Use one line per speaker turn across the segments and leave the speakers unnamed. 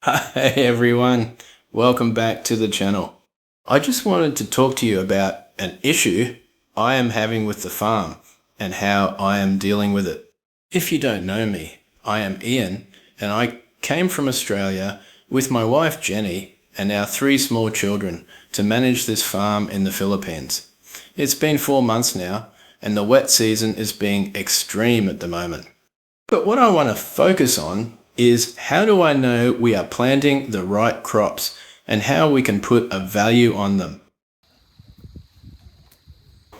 Hey everyone, welcome back to the channel. I just wanted to talk to you about an issue I am having with the farm and how I am dealing with it. If you don't know me, I am Ian and I came from Australia with my wife Jenny and our 3 small children to manage this farm in the Philippines. It's been 4 months now and the wet season is being extreme at the moment. But what I want to focus on is how do I know we are planting the right crops and how we can put a value on them.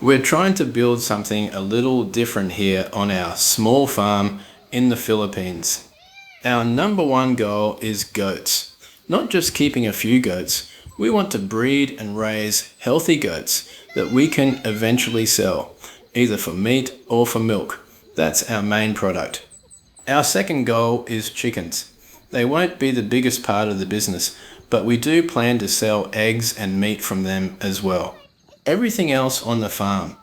We're trying to build something a little different here on our small farm in the Philippines. Our number one goal is goats. Not just keeping a few goats, we want to breed and raise healthy goats that we can eventually sell, either for meat or for milk. That's our main product. Our second goal is chickens. They won't be the biggest part of the business, but we do plan to sell eggs and meat from them as well. Everything else on the farm,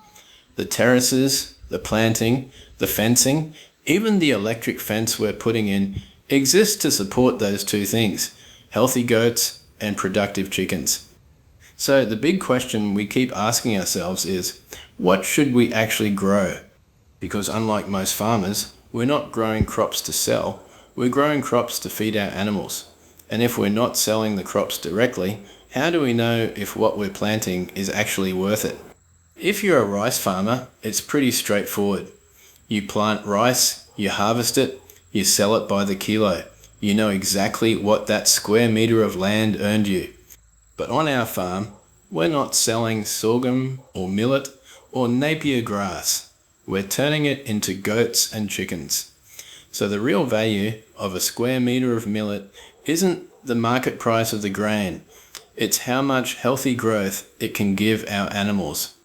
the terraces, the planting, the fencing, even the electric fence we're putting in, exists to support those 2 things, healthy goats and productive chickens. So the big question we keep asking ourselves is, what should we actually grow? Because unlike most farmers, we're not growing crops to sell, we're growing crops to feed our animals. And if we're not selling the crops directly, how do we know if what we're planting is actually worth it? If you're a rice farmer, it's pretty straightforward. You plant rice, you harvest it, you sell it by the kilo. You know exactly what that square metre of land earned you. But on our farm, we're not selling sorghum or millet or Napier grass. We're turning it into goats and chickens. So the real value of a square metre of millet isn't the market price of the grain. It's how much healthy growth it can give our animals.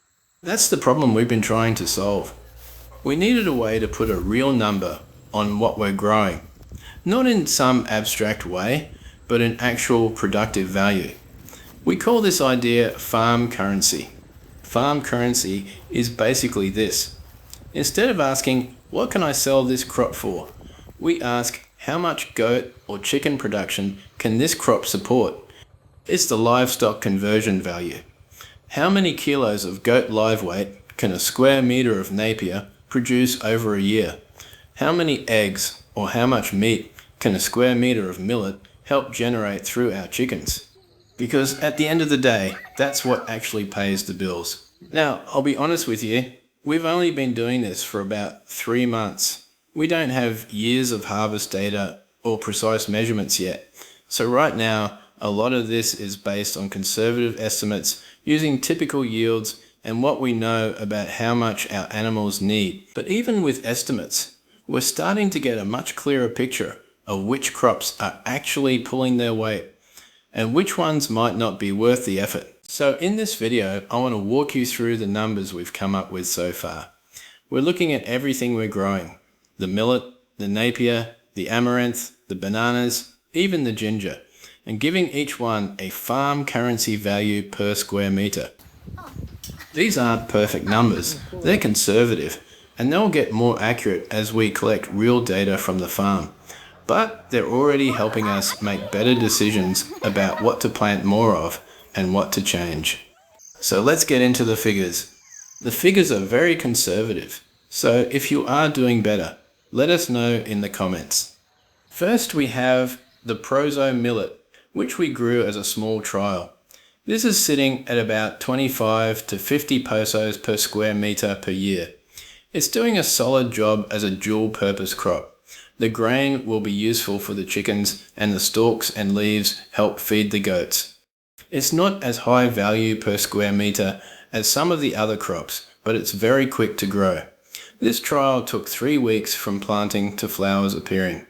That's the problem we've been trying to solve. We needed a way to put a real number on what we're growing. Not in some abstract way, but in actual productive value. We call this idea farm currency. Farm currency is basically this. Instead of asking, what can I sell this crop for? We ask, how much goat or chicken production can this crop support? It's the livestock conversion value. How many kilos of goat live weight can a square metre of Napier produce over a year? How many eggs or how much meat can a square metre of millet help generate through our chickens? Because at the end of the day, that's what actually pays the bills. Now, I'll be honest with you, we've only been doing this for about 3 months. We don't have years of harvest data or precise measurements yet. So right now, a lot of this is based on conservative estimates using typical yields and what we know about how much our animals need. But even with estimates, we're starting to get a much clearer picture of which crops are actually pulling their weight and which ones might not be worth the effort. So in this video, I want to walk you through the numbers we've come up with so far. We're looking at everything we're growing. The millet, the Napier, the Amaranth, the bananas, even the ginger, and giving each one a farm currency value per square metre. These aren't perfect numbers, they're conservative, and they'll get more accurate as we collect real data from the farm. But they're already helping us make better decisions about what to plant more of and what to change. So let's get into the figures. The figures are very conservative, so if you are doing better, let us know in the comments. First we have the Proso Millet, which we grew as a small trial. This is sitting at about 25 to 50 pesos per square metre per year. It's doing a solid job as a dual purpose crop. The grain will be useful for the chickens and the stalks and leaves help feed the goats. It's not as high value per square metre as some of the other crops, but it's very quick to grow. This trial took 3 weeks from planting to flowers appearing.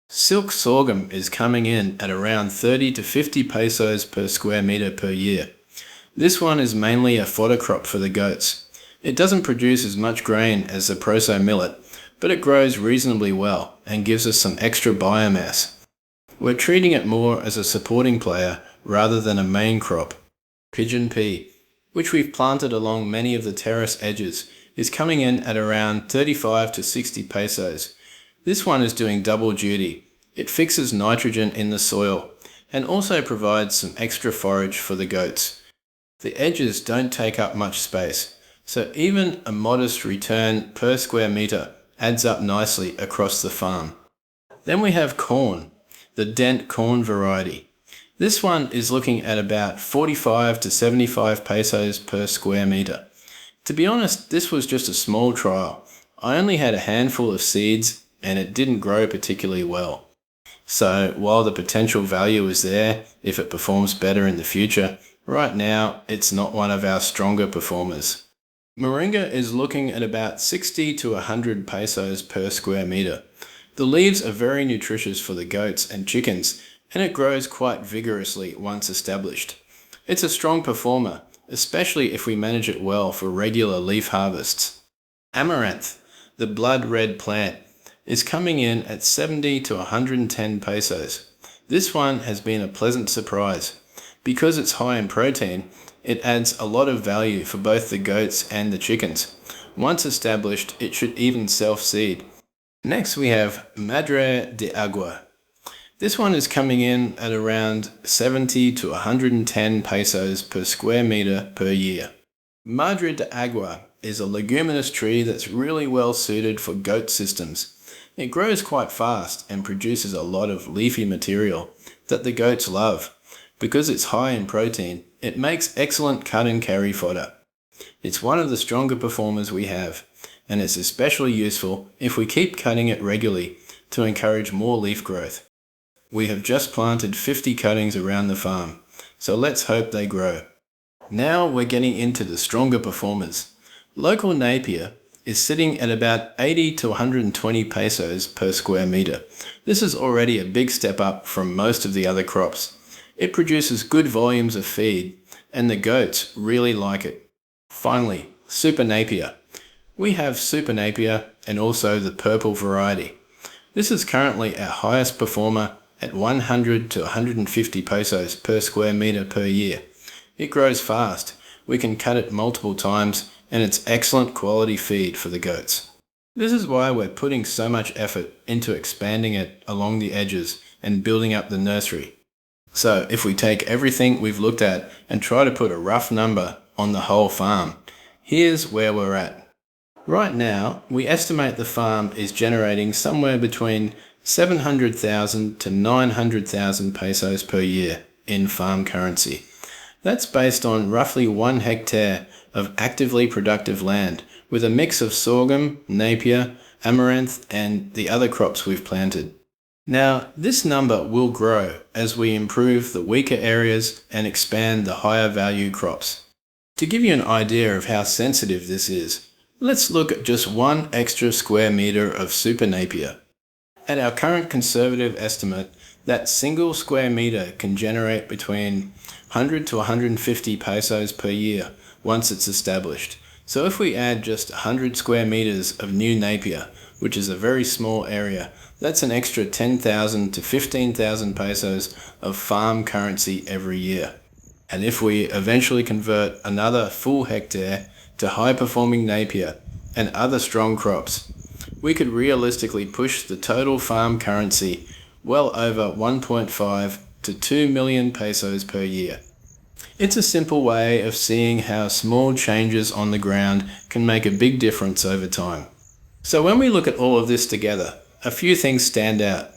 Silk sorghum is coming in at around 30 to 50 pesos per square metre per year. This one is mainly a fodder crop for the goats. It doesn't produce as much grain as the Proso millet, but it grows reasonably well and gives us some extra biomass. We're treating it more as a supporting player rather than a main crop. Pigeon pea, which we've planted along many of the terrace edges, is coming in at around 35 to 60 pesos. This one is doing double duty. It fixes nitrogen in the soil and also provides some extra forage for the goats. The edges don't take up much space, so even a modest return per square metre adds up nicely across the farm. Then we have corn, the dent corn variety. This one is looking at about 45 to 75 pesos per square metre. To be honest, this was just a small trial. I only had a handful of seeds and it didn't grow particularly well. So while the potential value is there if it performs better in the future, right now it's not one of our stronger performers. Moringa is looking at about 60 to 100 pesos per square metre. The leaves are very nutritious for the goats and chickens, and it grows quite vigorously once established. It's a strong performer, especially if we manage it well for regular leaf harvests. Amaranth, the blood red plant, is coming in at 70 to 110 pesos. This one has been a pleasant surprise. Because it's high in protein, it adds a lot of value for both the goats and the chickens. Once established, it should even self-seed. Next we have Madre de Agua. This one is coming in at around 70 to 110 pesos per square metre per year. Madre de Agua is a leguminous tree that's really well suited for goat systems. It grows quite fast and produces a lot of leafy material that the goats love. Because it's high in protein, it makes excellent cut and carry fodder. It's one of the stronger performers we have, and it's especially useful if we keep cutting it regularly to encourage more leaf growth. We have just planted 50 cuttings around the farm, so let's hope they grow. Now we're getting into the stronger performers. Local Napier is sitting at about 80 to 120 pesos per square metre. This is already a big step up from most of the other crops. It produces good volumes of feed, and the goats really like it. Finally, Super Napier. We have Super Napier and also the purple variety. This is currently our highest performer at 100 to 150 pesos per square metre per year. It grows fast, we can cut it multiple times, and it's excellent quality feed for the goats. This is why we're putting so much effort into expanding it along the edges and building up the nursery. So if we take everything we've looked at and try to put a rough number on the whole farm, here's where we're at. Right now, we estimate the farm is generating somewhere between 700,000 to 900,000 pesos per year in farm currency. That's based on roughly 1 hectare of actively productive land with a mix of sorghum, Napier, Amaranth and the other crops we've planted. Now, this number will grow as we improve the weaker areas and expand the higher value crops. To give you an idea of how sensitive this is, let's look at just 1 extra square metre of Super Napier. At our current conservative estimate, that single square metre can generate between 100 to 150 pesos per year once it's established. So if we add just 100 square metres of new Napier, which is a very small area, that's an extra 10,000 to 15,000 pesos of farm currency every year. And if we eventually convert another full hectare to high-performing Napier and other strong crops, we could realistically push the total farm currency well over 1.5 to 2 million pesos per year. It's a simple way of seeing how small changes on the ground can make a big difference over time. So when we look at all of this together, a few things stand out.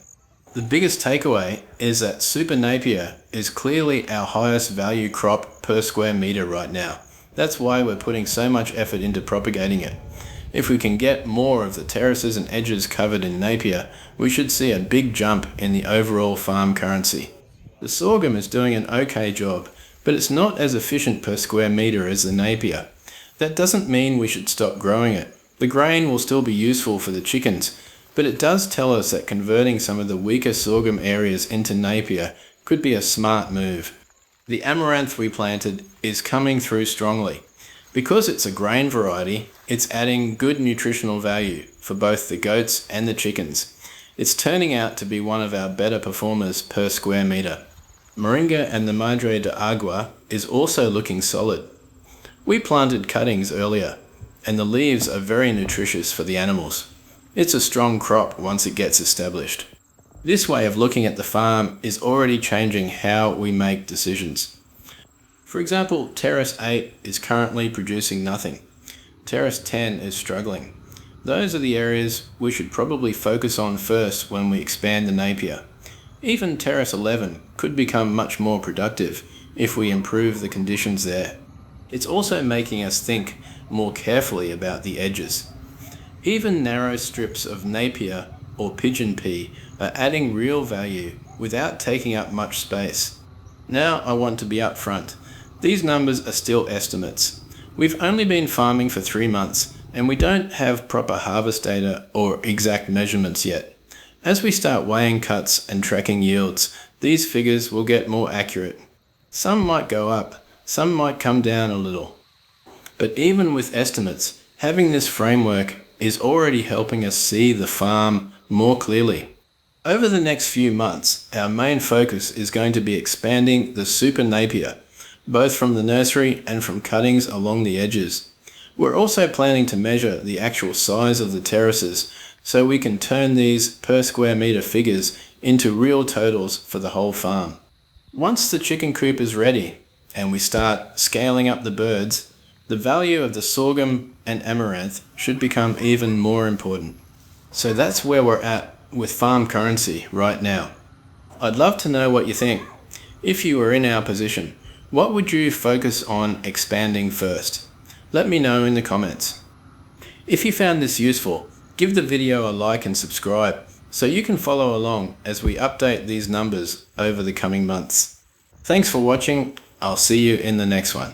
The biggest takeaway is that Super Napier is clearly our highest value crop per square metre right now. That's why we're putting so much effort into propagating it. If we can get more of the terraces and edges covered in Napier, we should see a big jump in the overall farm currency. The sorghum is doing an okay job, but it's not as efficient per square metre as the Napier. That doesn't mean we should stop growing it. The grain will still be useful for the chickens, but it does tell us that converting some of the weaker sorghum areas into Napier could be a smart move. The amaranth we planted is coming through strongly. Because it's a grain variety, it's adding good nutritional value for both the goats and the chickens. It's turning out to be one of our better performers per square metre. Moringa and the Madre de Agua is also looking solid. We planted cuttings earlier, and the leaves are very nutritious for the animals. It's a strong crop once it gets established. This way of looking at the farm is already changing how we make decisions. For example, Terrace 8 is currently producing nothing. Terrace 10 is struggling. Those are the areas we should probably focus on first when we expand the Napier. Even Terrace 11 could become much more productive if we improve the conditions there. It's also making us think more carefully about the edges. Even narrow strips of Napier or Pigeon pea are adding real value without taking up much space. Now I want to be upfront. These numbers are still estimates. We've only been farming for 3 months and we don't have proper harvest data or exact measurements yet. As we start weighing cuts and tracking yields, these figures will get more accurate. Some might go up, some might come down a little. But even with estimates, having this framework is already helping us see the farm more clearly. Over the next few months, our main focus is going to be expanding the Super Napier, both from the nursery and from cuttings along the edges. We're also planning to measure the actual size of the terraces so we can turn these per square metre figures into real totals for the whole farm. Once the chicken coop is ready and we start scaling up the birds, the value of the sorghum and amaranth should become even more important. So that's where we're at with farm currency right now. I'd love to know what you think. If you were in our position, what would you focus on expanding first? Let me know in the comments. If you found this useful, give the video a like and subscribe so you can follow along as we update these numbers over the coming months. Thanks for watching. I'll see you in the next one.